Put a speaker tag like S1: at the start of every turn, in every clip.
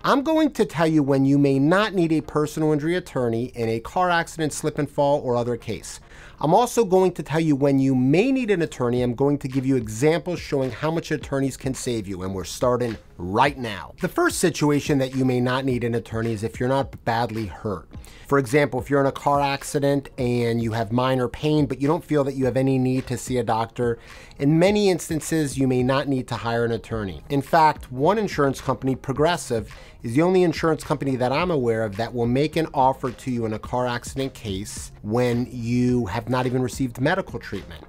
S1: I'm going to tell you when you may not need a personal injury attorney in a car accident, slip and fall, or other case. I'm also going to tell you when you may need an attorney. I'm going to give you examples showing how much attorneys can save you, and we're starting right now. The first situation that you may not need an attorney is if you're not badly hurt. For example, if you're in a car accident and you have minor pain, but you don't feel that you have any need to see a doctor, in many instances, you may not need to hire an attorney. In fact, one insurance company, Progressive, is the only insurance company that I'm aware of that will make an offer to you in a car accident case when you have not even received medical treatment.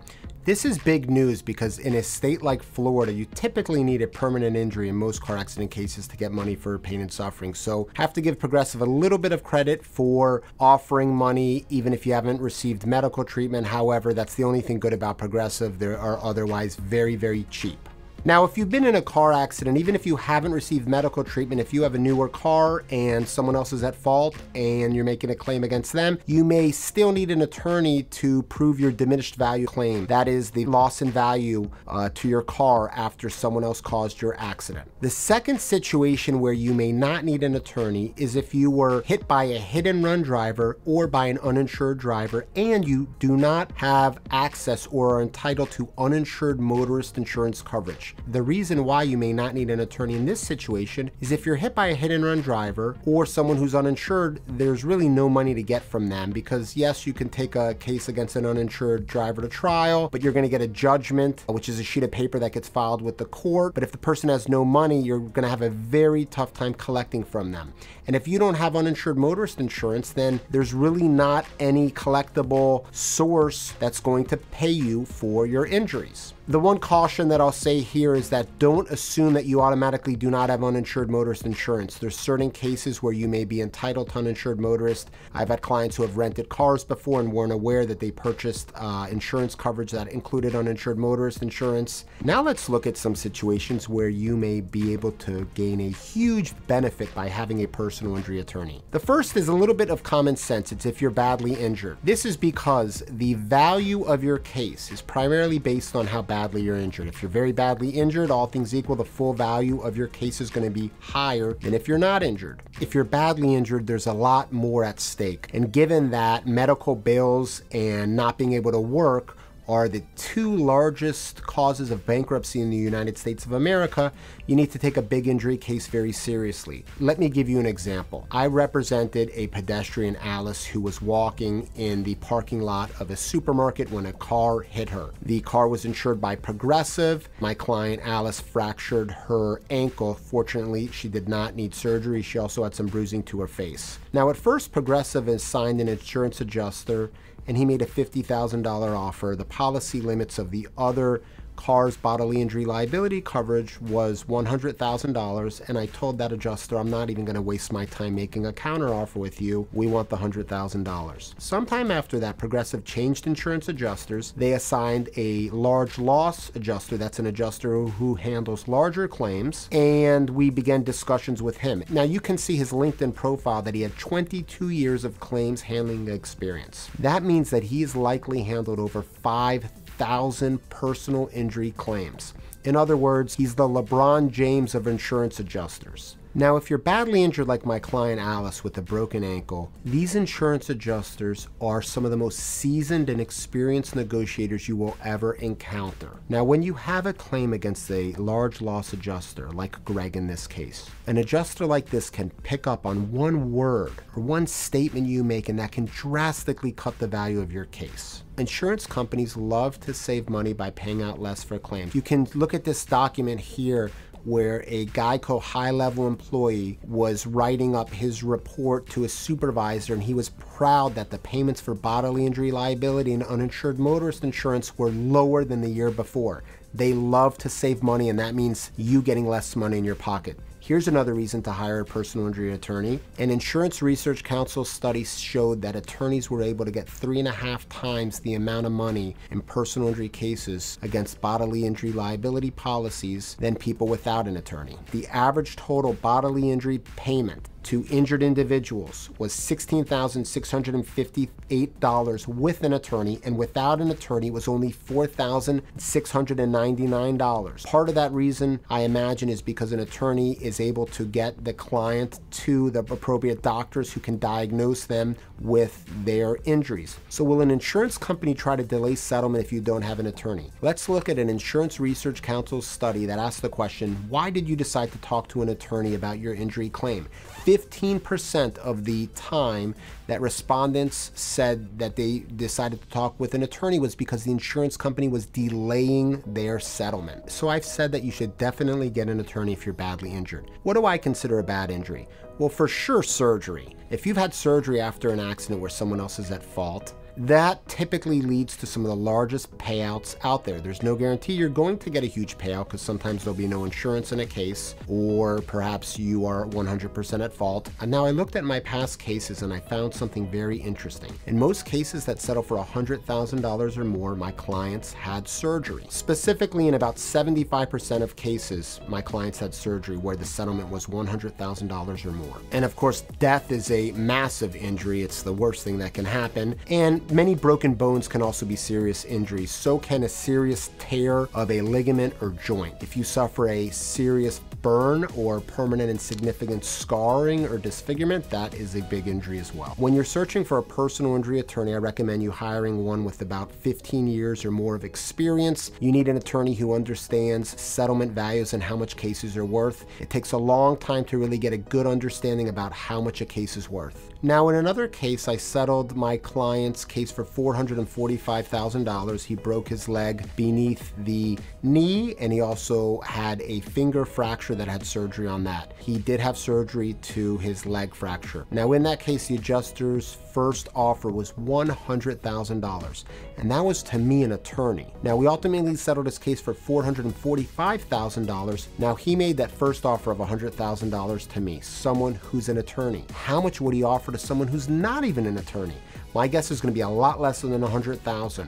S1: This is big news because in a state like Florida, you typically need a permanent injury in most car accident cases to get money for pain and suffering. So have to give Progressive a little bit of credit for offering money even if you haven't received medical treatment. However, that's the only thing good about Progressive. They are otherwise very, very cheap. Now, if you've been in a car accident, even if you haven't received medical treatment, if you have a newer car and someone else is at fault and you're making a claim against them, you may still need an attorney to prove your diminished value claim. That is the loss in value to your car after someone else caused your accident. The second situation where you may not need an attorney is if you were hit by a hit and run driver or by an uninsured driver and you do not have access or are entitled to uninsured motorist insurance coverage. The reason why you may not need an attorney in this situation is if you're hit by a hit and run driver or someone who's uninsured, there's really no money to get from them because yes, you can take a case against an uninsured driver to trial, but you're going to get a judgment, which is a sheet of paper that gets filed with the court. But if the person has no money, you're going to have a very tough time collecting from them. And if you don't have uninsured motorist insurance, then there's really not any collectible source that's going to pay you for your injuries. The one caution that I'll say here is that don't assume that you automatically do not have uninsured motorist insurance. There's certain cases where you may be entitled to uninsured motorist. I've had clients who have rented cars before and weren't aware that they purchased insurance coverage that included uninsured motorist insurance. Now let's look at some situations where you may be able to gain a huge benefit by having a personal injury attorney. The first is a little bit of common sense. It's if you're badly injured. This is because the value of your case is primarily based on how badly you're injured. If you're very badly injured, all things equal, the full value of your case is going to be higher than if you're not injured. If you're badly injured, there's a lot more at stake. And given that medical bills and not being able to work are the two largest causes of bankruptcy in the United States of America, you need to take a big injury case very seriously. Let me give you an example. I represented a pedestrian, Alice, who was walking in the parking lot of a supermarket when a car hit her. The car was insured by Progressive. My client, Alice, fractured her ankle. Fortunately, she did not need surgery. She also had some bruising to her face. Now, at first, Progressive assigned an insurance adjuster and he made a $50,000 offer. The policy limits of the other car's bodily injury liability coverage was $100,000, and I told that adjuster, I'm not even going to waste my time making a counteroffer with you. We want the $100,000. Sometime after that, Progressive changed insurance adjusters. They assigned a large loss adjuster. That's an adjuster who handles larger claims, and we began discussions with him. Now, you can see his LinkedIn profile that he had 22 years of claims handling experience. That means that he's likely handled over 5,000 personal injury claims. In other words, he's the LeBron James of insurance adjusters. Now, if you're badly injured like my client Alice with a broken ankle, these insurance adjusters are some of the most seasoned and experienced negotiators you will ever encounter. Now, when you have a claim against a large loss adjuster, like Greg in this case, an adjuster like this can pick up on one word or one statement you make, and that can drastically cut the value of your case. Insurance companies love to save money by paying out less for claims. You can look at this document here where a GEICO high-level employee was writing up his report to his supervisor, and he was proud that the payments for bodily injury liability and uninsured motorist insurance were lower than the year before. They love to save money, and that means you getting less money in your pocket. Here's another reason to hire a personal injury attorney. An Insurance Research Council study showed that attorneys were able to get 3.5 times the amount of money in personal injury cases against bodily injury liability policies than people without an attorney. The average total bodily injury payment to injured individuals was $16,658 with an attorney, and without an attorney was only $4,699. Part of that reason, I imagine, is because an attorney is able to get the client to the appropriate doctors who can diagnose them with their injuries. So will an insurance company try to delay settlement if you don't have an attorney? Let's look at an Insurance Research Council study that asks the question, why did you decide to talk to an attorney about your injury claim? 15% of the time that respondents said that they decided to talk with an attorney was because the insurance company was delaying their settlement. So I've said that you should definitely get an attorney if you're badly injured. What do I consider a bad injury? Well, for sure, surgery. If you've had surgery after an accident where someone else is at fault, that typically leads to some of the largest payouts out there. There's no guarantee you're going to get a huge payout because sometimes there'll be no insurance in a case, or perhaps you are 100% at fault. And now I looked at my past cases and I found something very interesting. In most cases that settle for $100,000 or more, my clients had surgery. Specifically, in about 75% of cases, my clients had surgery where the settlement was $100,000 or more. And of course, death is a massive injury. It's the worst thing that can happen. And many broken bones can also be serious injuries. So can a serious tear of a ligament or joint. If you suffer a serious burn or permanent and significant scarring or disfigurement, that is a big injury as well. When you're searching for a personal injury attorney, I recommend you hiring one with about 15 years or more of experience. You need an attorney who understands settlement values and how much cases are worth. It takes a long time to really get a good understanding about how much a case is worth. Now, in another case, I settled my client's case for $445,000. He broke his leg beneath the knee, and he also had a finger fracture that had surgery on that. He did have surgery to his leg fracture. Now, in that case, the adjuster's first offer was $100,000, and that was to me, an attorney. Now, we ultimately settled his case for $445,000. Now, he made that first offer of $100,000 to me, someone who's an attorney. How much would he offer to someone who's not even an attorney? My guess is going to be a lot less than $100,000.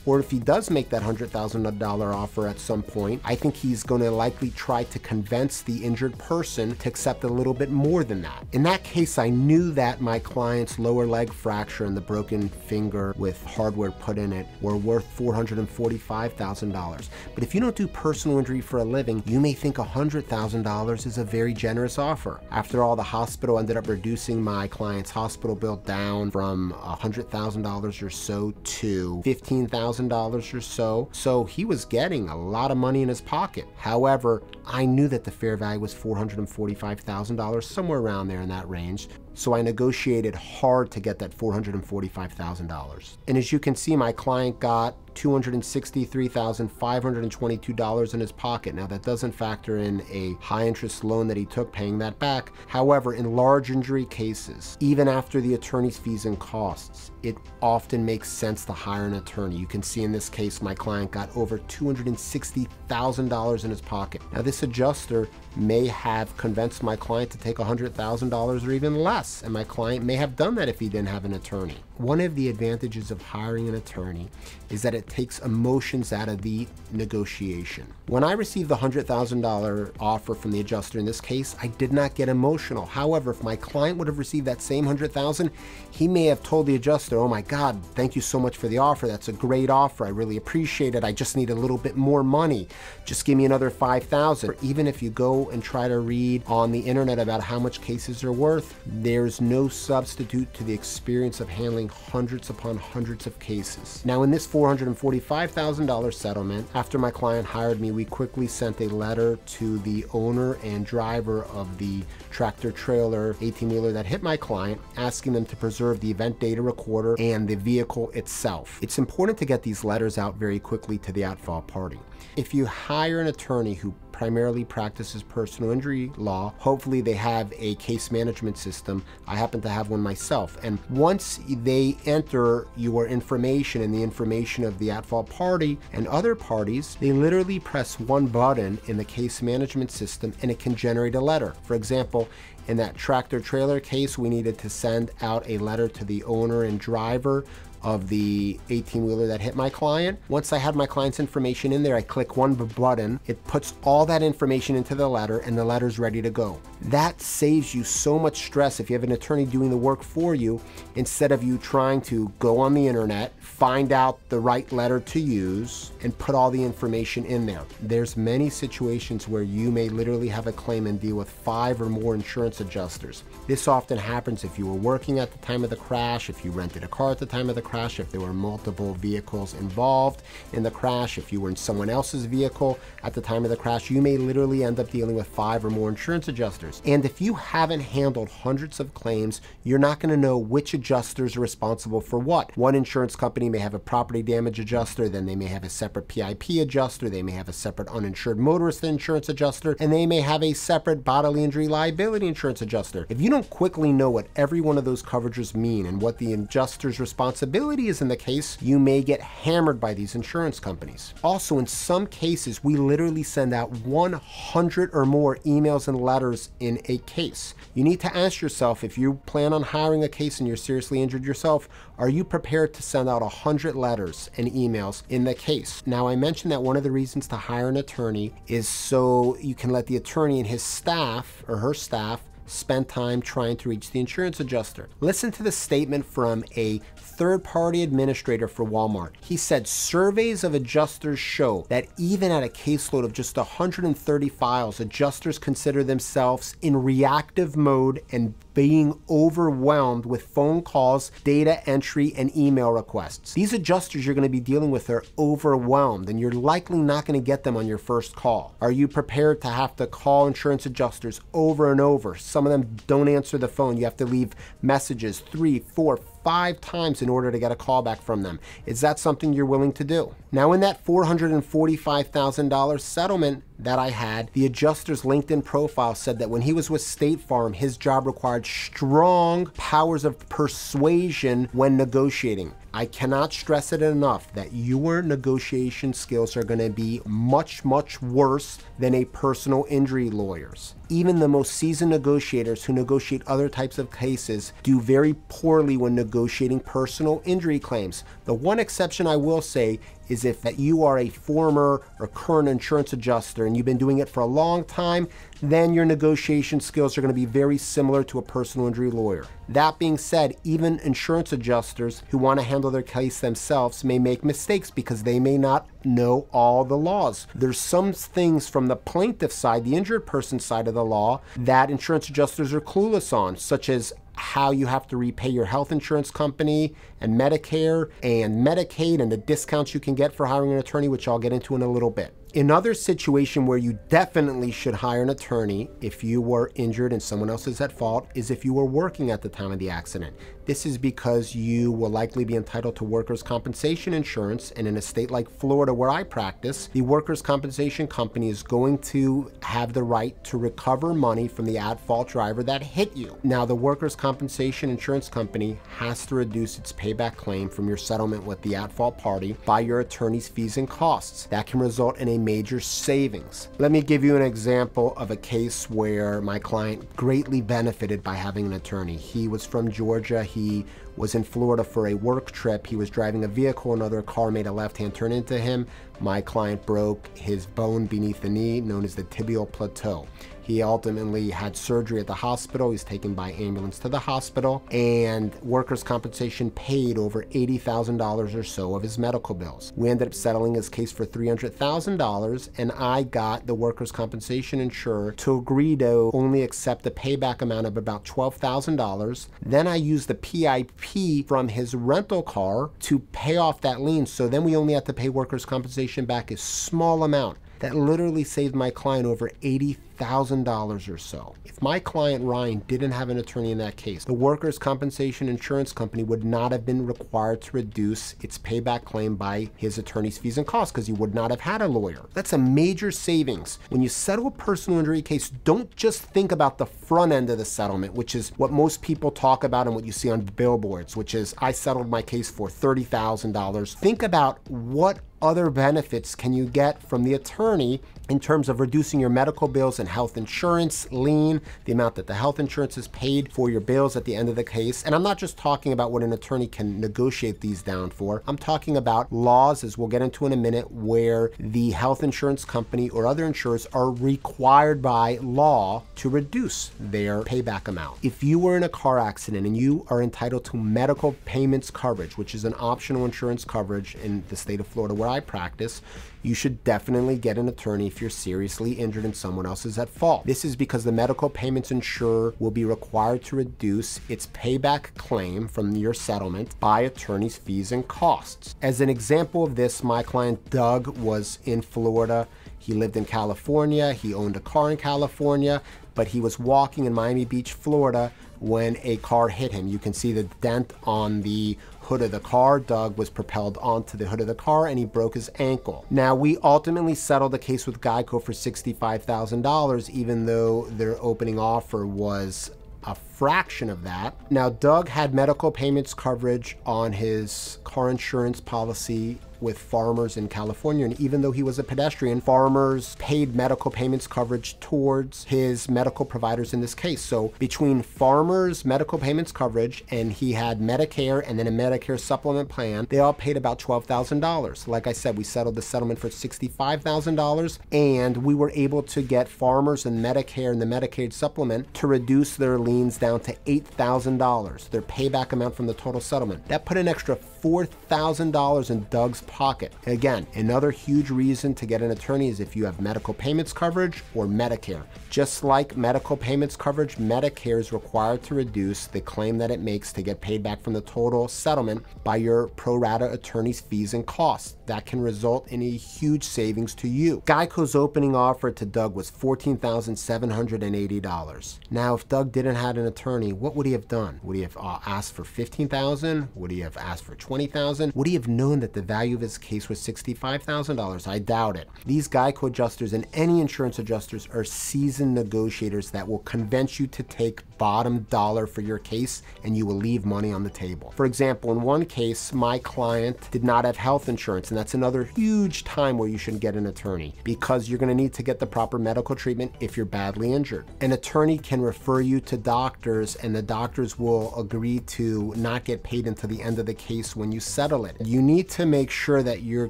S1: Or if he does make that $100,000 offer at some point, I think he's going to likely try to convince the injured person to accept a little bit more than that. In that case, I knew that my client's lower leg fracture and the broken finger with hardware put in it were worth $445,000. But if you don't do personal injury for a living, you may think $100,000 is a very generous offer. After all, the hospital ended up reducing my client's hospital bill down from $100,000 or so to $15,000 or so. So he was getting a lot of money in his pocket. However, I knew that the fair value was $445,000, somewhere around there in that range. So I negotiated hard to get that $445,000. And as you can see, my client got $263,522 in his pocket. Now, that doesn't factor in a high interest loan that he took paying that back. However, in large injury cases, even after the attorney's fees and costs, it often makes sense to hire an attorney. You can see in this case, my client got over $260,000 in his pocket. Now, this adjuster may have convinced my client to take $100,000 or even less, and my client may have done that if he didn't have an attorney. One of the advantages of hiring an attorney is that it takes emotions out of the negotiation. When I received the $100,000 offer from the adjuster in this case, I did not get emotional. However, if my client would have received that same $100,000, he may have told the adjuster, "Oh my God, thank you so much for the offer. That's a great offer. I really appreciate it. I just need a little bit more money. Just give me another $5,000." Or even if you go and try to read on the internet about how much cases are worth, there's no substitute to the experience of handling hundreds upon hundreds of cases. Now, in this $445,000 settlement, after my client hired me, we quickly sent a letter to the owner and driver of the tractor trailer 18-wheeler that hit my client, asking them to preserve the event data recorder and the vehicle itself. It's important to get these letters out very quickly to the at-fault party. If you hire an attorney who primarily practices personal injury law, hopefully they have a case management system. I happen to have one myself. And once they enter your information and the information of the at-fault party and other parties, they literally press one button in the case management system and it can generate a letter. For example, in that tractor trailer case, we needed to send out a letter to the owner and driver of the 18-wheeler that hit my client. Once I had my client's information in there, I click one button, it puts all that information into the letter, and the letter's ready to go. That saves you so much stress if you have an attorney doing the work for you, instead of you trying to go on the internet, find out the right letter to use, and put all the information in there. There's many situations where you may literally have a claim and deal with 5 or more insurance adjusters. This often happens if you were working at the time of the crash, if you rented a car at the time of the crash, if there were multiple vehicles involved in the crash, if you were in someone else's vehicle at the time of the crash, you may literally end up dealing with 5 or more insurance adjusters. And if you haven't handled hundreds of claims, you're not going to know which adjusters are responsible for what. One insurance company may have a property damage adjuster, then they may have a separate PIP adjuster, they may have a separate uninsured motorist insurance adjuster, and they may have a separate bodily injury liability insurance adjuster. If you don't quickly know what every one of those coverages mean and what the adjuster's responsibility is in the case, you may get hammered by these insurance companies. Also, in some cases, we literally send out 100 or more emails and letters in a case. You need to ask yourself, if you plan on hiring a case and you're seriously injured yourself, are you prepared to send out 100 letters and emails in the case? Now, I mentioned that one of the reasons to hire an attorney is so you can let the attorney and his staff or her staff spend time trying to reach the insurance adjuster. Listen to the statement from a third-party administrator for Walmart. He said, surveys of adjusters show that even at a caseload of just 130 files, adjusters consider themselves in reactive mode and being overwhelmed with phone calls, data entry, and email requests. These adjusters you're going to be dealing with are overwhelmed, and you're likely not going to get them on your first call. Are you prepared to have to call insurance adjusters over and over? Some of them don't answer the phone. You have to leave messages 3, 4, 5 times in order to get a call back from them. Is that something you're willing to do? Now, in that $445,000 settlement that I had, the adjuster's LinkedIn profile said that when he was with State Farm, his job required strong powers of persuasion when negotiating. I cannot stress it enough that your negotiation skills are going to be much, much worse than a personal injury lawyer's. Even the most seasoned negotiators who negotiate other types of cases do very poorly when negotiating personal injury claims. The one exception I will say is if that you are a former or current insurance adjuster and you've been doing it for a long time, then your negotiation skills are going to be very similar to a personal injury lawyer. That being said, even insurance adjusters who want to handle their case themselves may make mistakes because they may not know all the laws. There's some things from the plaintiff side, the injured person side of the law, that insurance adjusters are clueless on, such as how you have to repay your health insurance company and Medicare and Medicaid and the discounts you can get for hiring an attorney, which I'll get into in a little bit. Another situation where you definitely should hire an attorney if you were injured and someone else is at fault is if you were working at the time of the accident. This is because you will likely be entitled to workers' compensation insurance, and in a state like Florida where I practice, the workers' compensation company is going to have the right to recover money from the at-fault driver that hit you. Now, the workers' compensation insurance company has to reduce its payback claim from your settlement with the at-fault party by your attorney's fees and costs. That can result in a major savings. Let me give you an example of a case where my client greatly benefited by having an attorney. He was from Georgia. He was in Florida for a work trip. He was driving a vehicle. Another car made a left-hand turn into him. My client broke his bone beneath the knee, known as the tibial plateau. He ultimately had surgery at the hospital. He's taken by ambulance to the hospital, and workers' compensation paid over $80,000 or so of his medical bills. We ended up settling his case for $300,000, and I got the workers' compensation insurer to agree to only accept a payback amount of about $12,000. Then I used the PIP from his rental car to pay off that lien, so then we only had to pay workers' compensation back a small amount. That literally saved my client over $80,000 or so. If my client Ryan didn't have an attorney in that case, the workers' compensation insurance company would not have been required to reduce its payback claim by his attorney's fees and costs because he would not have had a lawyer. That's a major savings. When you settle a personal injury case, don't just think about the front end of the settlement, which is what most people talk about and what you see on billboards, which is I settled my case for $30,000. Think about what other benefits can you get from the attorney in terms of reducing your medical bills and health insurance, lien, the amount that the health insurance is paid for your bills at the end of the case. And I'm not just talking about what an attorney can negotiate these down for. I'm talking about laws, as we'll get into in a minute, where the health insurance company or other insurers are required by law to reduce their payback amount. If you were in a car accident and you are entitled to medical payments coverage, which is an optional insurance coverage in the state of Florida where I practice, you should definitely get an attorney if you're seriously injured and someone else is at fault. This is because the medical payments insurer will be required to reduce its payback claim from your settlement by attorney's fees and costs. As an example of this, my client Doug was in Florida. He lived in California. He owned a car in California, but he was walking in Miami Beach, Florida, when a car hit him. You can see the dent on the hood of the car. Doug was propelled onto the hood of the car and he broke his ankle. Now, we ultimately settled the case with GEICO for $65,000, even though their opening offer was a fraction of that. Now, Doug had medical payments coverage on his car insurance policy with Farmers in California, and even though he was a pedestrian, Farmers paid medical payments coverage towards his medical providers in this case. So between Farmers medical payments coverage and he had Medicare and then a Medicare supplement plan, they all paid about $12,000. Like I said, we settled the settlement for $65,000, and we were able to get Farmers and Medicare and the Medicaid supplement to reduce their liens down to $8,000, their payback amount from the total settlement. That put an extra $4,000 in Doug's pocket. Again, another huge reason to get an attorney is if you have medical payments coverage or Medicare. Just like medical payments coverage, Medicare is required to reduce the claim that it makes to get paid back from the total settlement by your pro rata attorney's fees and costs. That can result in a huge savings to you. GEICO's opening offer to Doug was $14,780. Now, if Doug didn't have an attorney, what would he have done? Would he have asked for $15,000? Would he have asked for $20,000? Would he have known that the value of his case was $65,000? I doubt it. These GEICO adjusters and any insurance adjusters are seasoned negotiators that will convince you to take bottom dollar for your case, and you will leave money on the table. For example, in one case, my client did not have health insurance, and that's another huge time where you should get an attorney, because you're going to need to get the proper medical treatment if you're badly injured. An attorney can refer you to doctors, and the doctors will agree to not get paid until the end of the case when you settle it. You need to make sure that your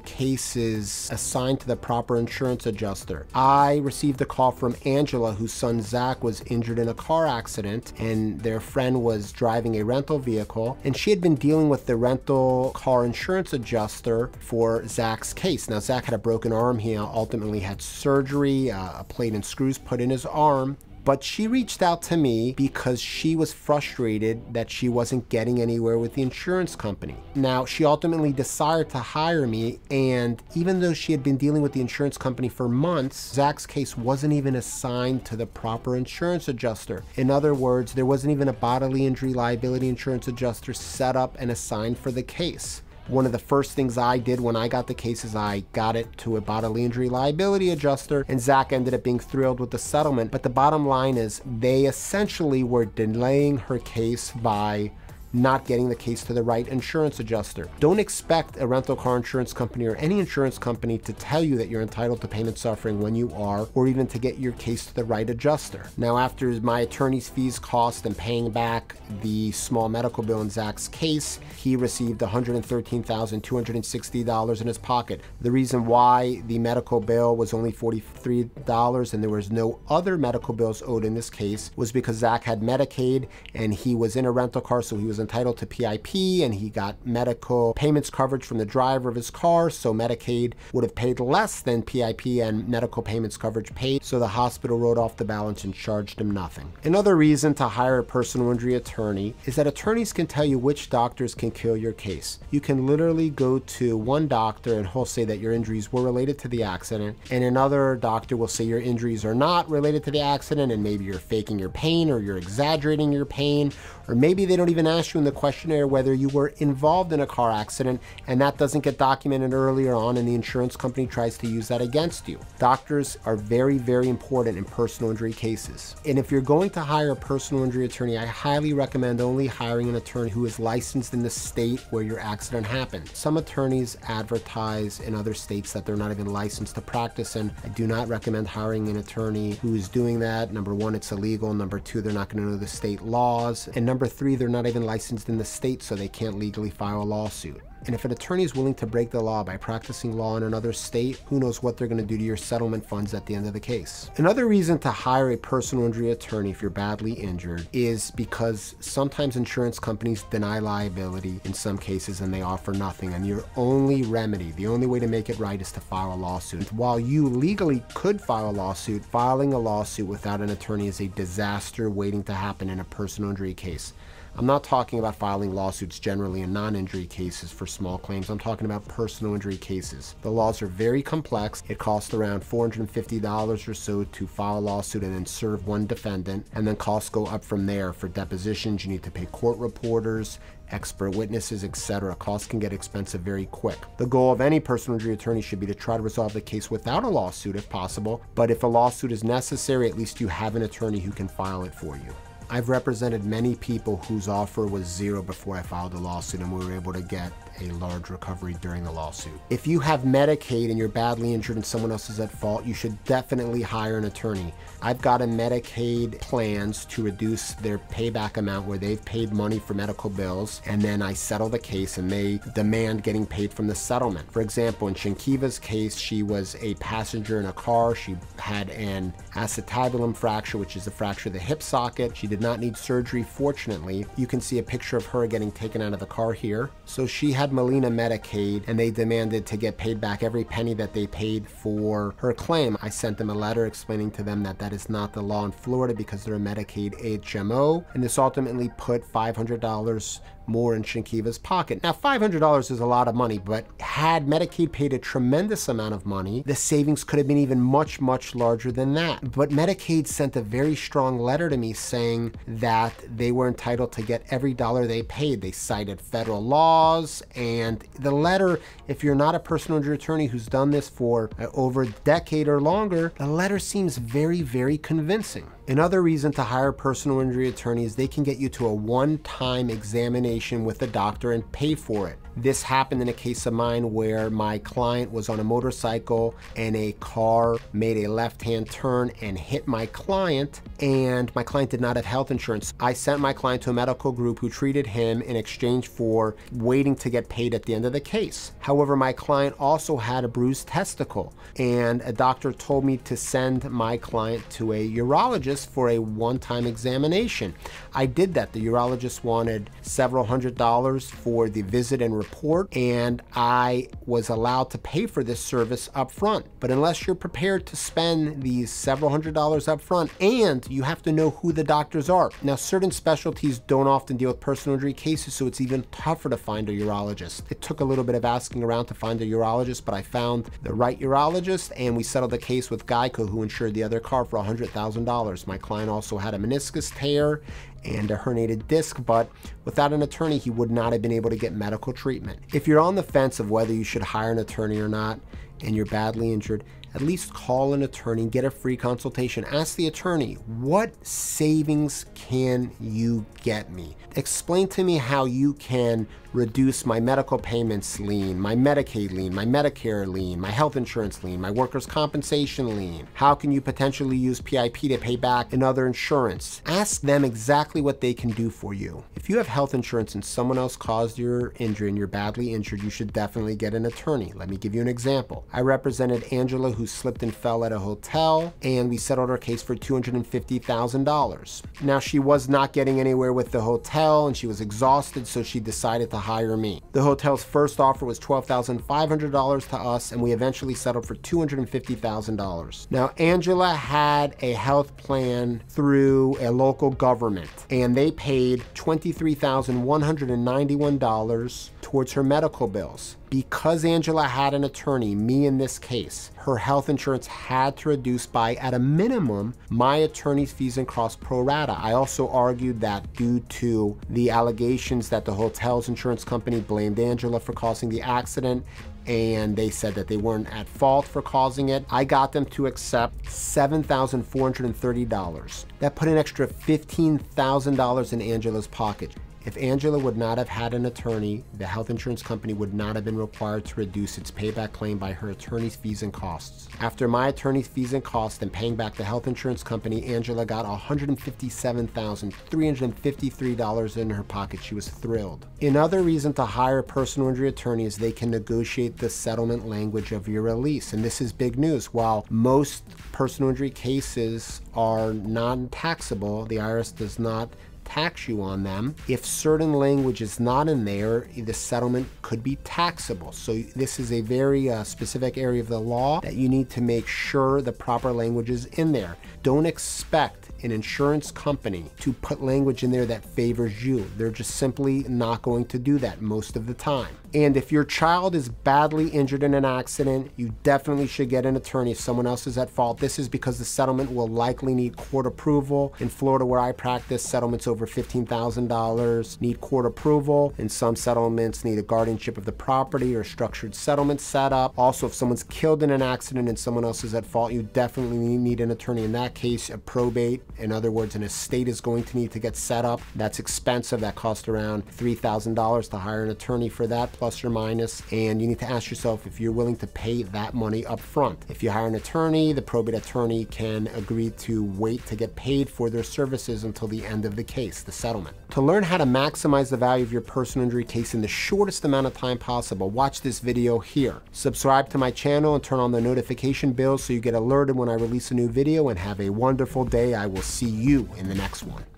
S1: case is assigned to the proper insurance adjuster. I received a call from Angela, whose son Zach was injured in a car accident, and their friend was driving a rental vehicle, and she had been dealing with the rental car insurance adjuster for Zach's case. Now, Zach had a broken arm. He ultimately had surgery, a plate and screws put in his arm. But she reached out to me because she was frustrated that she wasn't getting anywhere with the insurance company. Now, she ultimately decided to hire me, and even though she had been dealing with the insurance company for months, Zach's case wasn't even assigned to the proper insurance adjuster. In other words, there wasn't even a bodily injury liability insurance adjuster set up and assigned for the case. One of the first things I did when I got the case is I got it to a bodily injury liability adjuster, and Zach ended up being thrilled with the settlement. But the bottom line is they essentially were delaying her case by not getting the case to the right insurance adjuster. Don't expect a rental car insurance company or any insurance company to tell you that you're entitled to payment suffering when you are, or even to get your case to the right adjuster. Now, after my attorney's fees, cost, and paying back the small medical bill in Zach's case, he received $113,260 in his pocket. The reason why the medical bill was only $43 and there was no other medical bills owed in this case was because Zach had Medicaid and he was in a rental car, so he was entitled to PIP, and he got medical payments coverage from the driver of his car, so Medicaid would have paid less than PIP and medical payments coverage paid, so the hospital wrote off the balance and charged him nothing. Another reason to hire a personal injury attorney is that attorneys can tell you which doctors can kill your case. You can literally go to one doctor and he'll say that your injuries were related to the accident, and another doctor will say your injuries are not related to the accident, and maybe you're faking your pain or you're exaggerating your pain, or maybe they don't even ask ask you in the questionnaire whether you were involved in a car accident, and that doesn't get documented earlier on, and the insurance company tries to use that against you. Doctors are very, very important in personal injury cases. And if you're going to hire a personal injury attorney, I highly recommend only hiring an attorney who is licensed in the state where your accident happened. Some attorneys advertise in other states that they're not even licensed to practice, and I do not recommend hiring an attorney who is doing that. Number one, it's illegal. Number two, they're not going to know the state laws. And number three, they're not even licensed in the state, so they can't legally file a lawsuit. And if an attorney is willing to break the law by practicing law in another state, who knows what they're going to do to your settlement funds at the end of the case. Another reason to hire a personal injury attorney if you're badly injured is because sometimes insurance companies deny liability in some cases and they offer nothing, and your only remedy, the only way to make it right, is to file a lawsuit. While you legally could file a lawsuit, filing a lawsuit without an attorney is a disaster waiting to happen in a personal injury case. I'm not talking about filing lawsuits generally in non-injury cases for small claims. I'm talking about personal injury cases. The laws are very complex. It costs around $450 or so to file a lawsuit and then serve one defendant, and then costs go up from there. For depositions, you need to pay court reporters, expert witnesses, etc. Costs can get expensive very quick. The goal of any personal injury attorney should be to try to resolve the case without a lawsuit if possible, but if a lawsuit is necessary, at least you have an attorney who can file it for you. I've represented many people whose offer was zero before I filed a lawsuit, and we were able to get a large recovery during the lawsuit. If you have Medicaid and you're badly injured and someone else is at fault, you should definitely hire an attorney. I've gotten Medicaid plans to reduce their payback amount where they've paid money for medical bills, and then I settle the case and they demand getting paid from the settlement. For example, in Shankiva's case, she was a passenger in a car. She had an acetabulum fracture, which is a fracture of the hip socket. She did not need surgery, fortunately. You can see a picture of her getting taken out of the car here. So she had Molina Medicaid, and they demanded to get paid back every penny that they paid for her claim. I sent them a letter explaining to them that that is not the law in Florida because they're a Medicaid HMO, and this ultimately put $500 more in Shankiva's pocket. Now, $500 is a lot of money, but had Medicaid paid a tremendous amount of money, the savings could have been even much, much larger than that. But Medicaid sent a very strong letter to me saying that they were entitled to get every dollar they paid. They cited federal laws, and the letter, if you're not a personal injury attorney who's done this for over a decade or longer, the letter seems very, very convincing. Another reason to hire a personal injury attorney is they can get you to a one-time examination with a doctor and pay for it. This happened in a case of mine where my client was on a motorcycle and a car made a left-hand turn and hit my client, and my client did not have health insurance. I sent my client to a medical group who treated him in exchange for waiting to get paid at the end of the case. However, my client also had a bruised testicle, and a doctor told me to send my client to a urologist for a one-time examination. I did that. The urologist wanted several $100s for the visit and report, and I was allowed to pay for this service up front. But unless you're prepared to spend these several $100s up front, and you have to know who the doctors are. Now, certain specialties don't often deal with personal injury cases, so it's even tougher to find a urologist. It took a little bit of asking around to find a urologist, but I found the right urologist, and we settled the case with GEICO, who insured the other car for $100,000. My client also had a meniscus tear and a herniated disc, but without an attorney, he would not have been able to get medical treatment. If you're on the fence of whether you should hire an attorney or not, and you're badly injured, at least call an attorney, get a free consultation. Ask the attorney, what savings can you get me? Explain to me how you can reduce my medical payments lien, my Medicaid lien, my Medicare lien, my health insurance lien, my workers' compensation lien. How can you potentially use PIP to pay back another insurance? Ask them exactly what they can do for you. If you have health insurance and someone else caused your injury and you're badly injured, you should definitely get an attorney. Let me give you an example. I represented Angela, who slipped and fell at a hotel, and we settled her case for $250,000. Now, she was not getting anywhere with the hotel and she was exhausted, so she decided to hire me. The hotel's first offer was $12,500 to us, and we eventually settled for $250,000. Now, Angela had a health plan through a local government, and they paid $23,191 towards her medical bills. Because Angela had an attorney, me in this case, her health insurance had to reduce by, at a minimum, my attorney's fees and costs pro rata. I also argued that due to the allegations that the hotel's insurance company blamed Angela for causing the accident, and they said that they weren't at fault for causing it, I got them to accept $7,430. That put an extra $15,000 in Angela's pocket. If Angela would not have had an attorney, the health insurance company would not have been required to reduce its payback claim by her attorney's fees and costs. After my attorney's fees and costs and paying back the health insurance company, Angela got $157,353 in her pocket. She was thrilled. Another reason to hire a personal injury attorney is they can negotiate the settlement language of your release. And this is big news. While most personal injury cases are non-taxable, the IRS does not tax you on them. If certain language is not in there, the settlement could be taxable. So this is a very specific area of the law that you need to make sure the proper language is in there. Don't expect an insurance company to put language in there that favors you. They're just simply not going to do that most of the time. And if your child is badly injured in an accident, you definitely should get an attorney if someone else is at fault. This is because the settlement will likely need court approval. In Florida, where I practice, settlements over $15,000 need court approval, and some settlements need a guardianship of the property or structured settlement set up. Also, if someone's killed in an accident and someone else is at fault, you definitely need an attorney. In that case, a probate, in other words, an estate is going to need to get set up. That's expensive. That costs around $3,000 to hire an attorney for that, plus or minus. And you need to ask yourself if you're willing to pay that money up front. If you hire an attorney, the probate attorney can agree to wait to get paid for their services until the end of the case, the settlement. To learn how to maximize the value of your personal injury case in the shortest amount of time possible, watch this video here. Subscribe to my channel and turn on the notification bell so you get alerted when I release a new video, and have a wonderful day. I will see you in the next one.